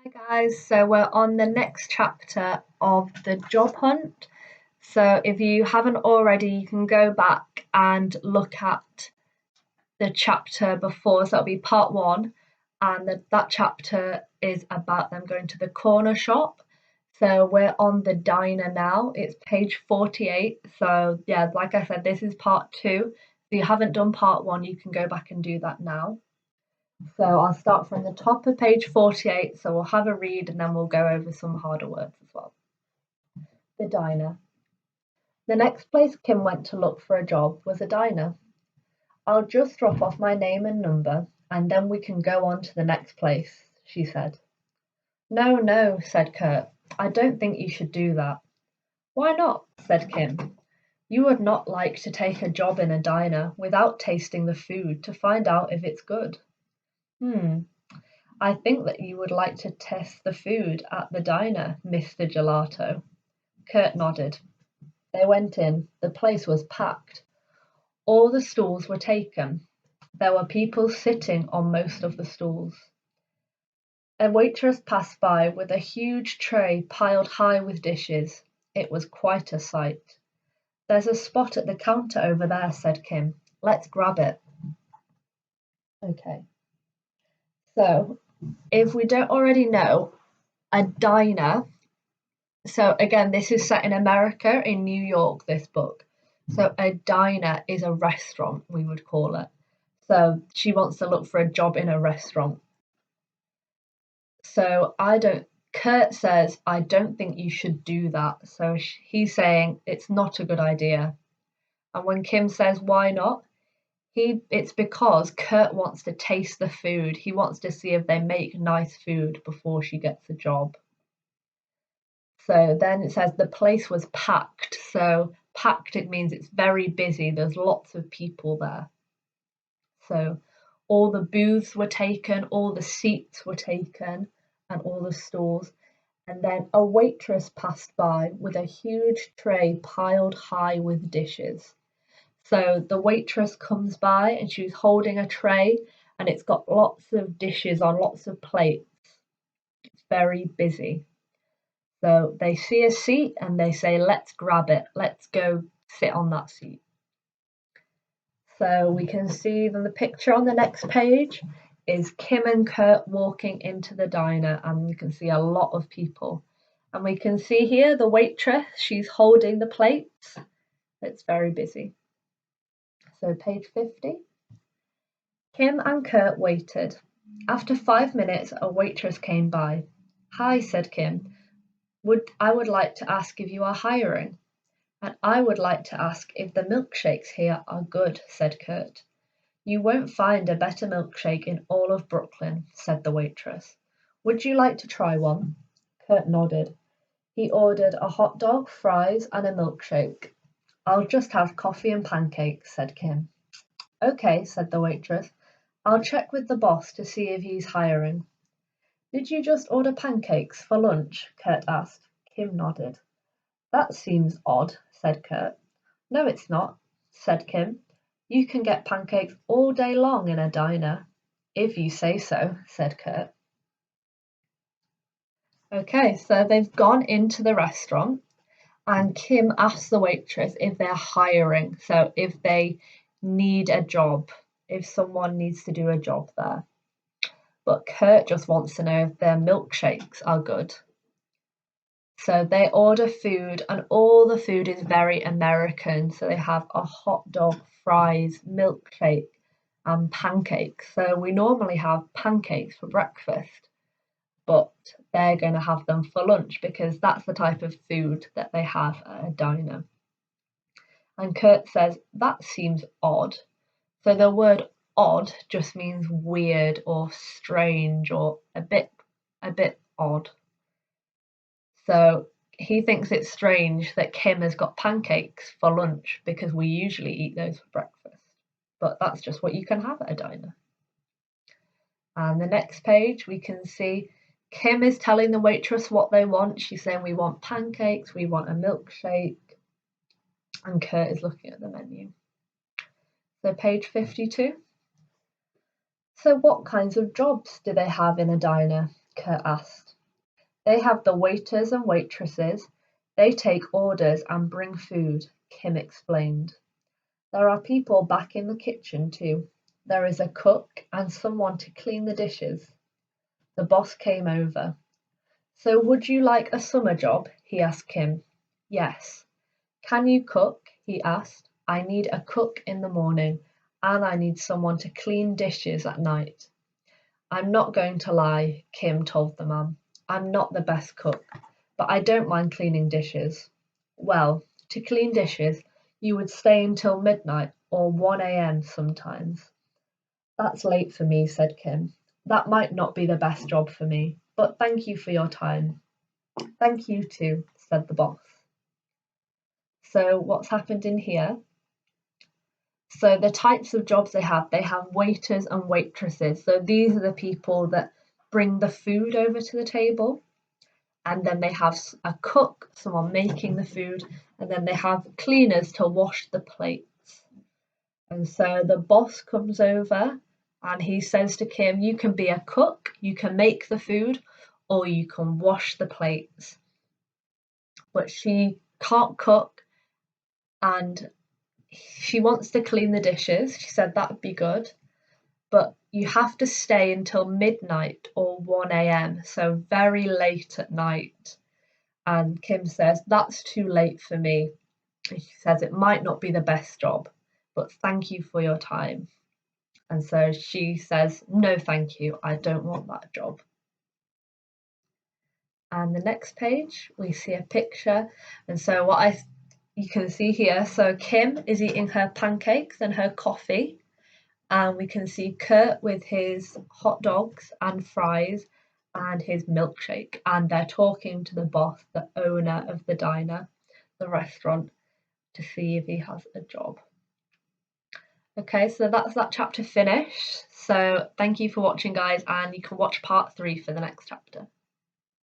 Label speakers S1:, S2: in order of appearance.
S1: Hi guys, so we're on the next chapter of the job hunt. So if you haven't already, you can go back and look at the chapter before. So that'll be part one, and that chapter is about them going to the corner shop. So we're on the diner now. It's page 48. So yeah, like I said, this is part two. If you haven't done part one, you can go back and do that now. So I'll start from the top of page 48. So we'll have a read and then we'll go over some harder words as well. The diner. The next place Kim went to look for a job was a diner. I'll just drop off my name and number and then we can go on to the next place, she said. No, no, said Kurt. I don't think you should do that. Why not? Said Kim. You would not like to take a job in a diner without tasting the food to find out if it's good. I think that you would like to test the food at the diner, Mr. Gelato. Kurt nodded. They went in. The place was packed. All the stools were taken. There were people sitting on most of the stools. A waitress passed by with a huge tray piled high with dishes. It was quite a sight. There's a spot at the counter over there, said Kim. Let's grab it. Okay. So, if we don't already know, a diner. So again, this is set in America, in New York, this book. So a diner is a restaurant, we would call it. So she wants to look for a job in a restaurant. So Kurt says, I don't think you should do that. So he's saying it's not a good idea. And when Kim says, why not? It's because Kurt wants to taste the food. He wants to see if they make nice food before she gets a job. So then it says the place was packed. So packed, it means it's very busy. There's lots of people there. So all the booths were taken, all the seats were taken, and all the stalls. And then a waitress passed by with a huge tray piled high with dishes. So the waitress comes by and she's holding a tray and it's got lots of dishes on lots of plates. It's very busy. So they see a seat and they say, let's grab it. Let's go sit on that seat. So we can see then the picture on the next page is Kim and Kurt walking into the diner, and you can see a lot of people. And we can see here the waitress, she's holding the plates. It's very busy. So page 50. Kim and Kurt waited. After 5 minutes, a waitress came by. Hi, said Kim. I would like to ask if you are hiring. And I would like to ask if the milkshakes here are good, said Kurt. You won't find a better milkshake in all of Brooklyn, said the waitress. Would you like to try one? Kurt nodded. He ordered a hot dog, fries, and a milkshake. I'll just have coffee and pancakes, said Kim. Okay, said the waitress. I'll check with the boss to see if he's hiring. Did you just order pancakes for lunch? Kurt asked. Kim nodded. That seems odd, said Kurt. No, it's not, said Kim. You can get pancakes all day long in a diner. If you say so, said Kurt. Okay, so they've gone into the restaurant and Kim asks the waitress if they're hiring, so if they need a job, if someone needs to do a job there. But Kurt just wants to know if their milkshakes are good. So they order food and all the food is very American. So they have a hot dog, fries, milkshake and pancakes. So we normally have pancakes for breakfast, but they're going to have them for lunch because that's the type of food that they have at a diner. And Kurt says, that seems odd. So the word odd just means weird or strange or a bit odd. So he thinks it's strange that Kim has got pancakes for lunch because we usually eat those for breakfast. But that's just what you can have at a diner. And the next page we can see Kim is telling the waitress what they want. She's saying we want pancakes, we want a milkshake. And Kurt is looking at the menu. So page 52. So what kinds of jobs do they have in a diner? Kurt asked. They have the waiters and waitresses. They take orders and bring food, Kim explained. There are people back in the kitchen too. There is a cook and someone to clean the dishes. The boss came over. So would you like a summer job? He asked Kim. Yes. Can you cook? He asked. I need a cook in the morning and I need someone to clean dishes at night. I'm not going to lie, Kim told the man. I'm not the best cook, but I don't mind cleaning dishes. Well, to clean dishes, you would stay until midnight or 1 a.m. sometimes. That's late for me, said Kim. That might not be the best job for me, but thank you for your time. Thank you too, said the boss. So, what's happened in here? So, the types of jobs they have waiters and waitresses. So, these are the people that bring the food over to the table. And then they have a cook, someone making the food, and then they have cleaners to wash the plates. And so the boss comes over and he says to Kim, you can be a cook, you can make the food, or you can wash the plates. But she can't cook and she wants to clean the dishes. She said that would be good. But you have to stay until midnight or 1 a.m., so very late at night. And Kim says, that's too late for me. And she says, it might not be the best job, but thank you for your time. And so she says, no, thank you. I don't want that job. And the next page, we see a picture. And so you can see here, so Kim is eating her pancakes and her coffee. And we can see Kurt with his hot dogs and fries and his milkshake. And they're talking to the boss, the owner of the diner, the restaurant, to see if he has a job. Okay, so that's that chapter finished. So thank you for watching, guys, and you can watch part 3 for the next chapter.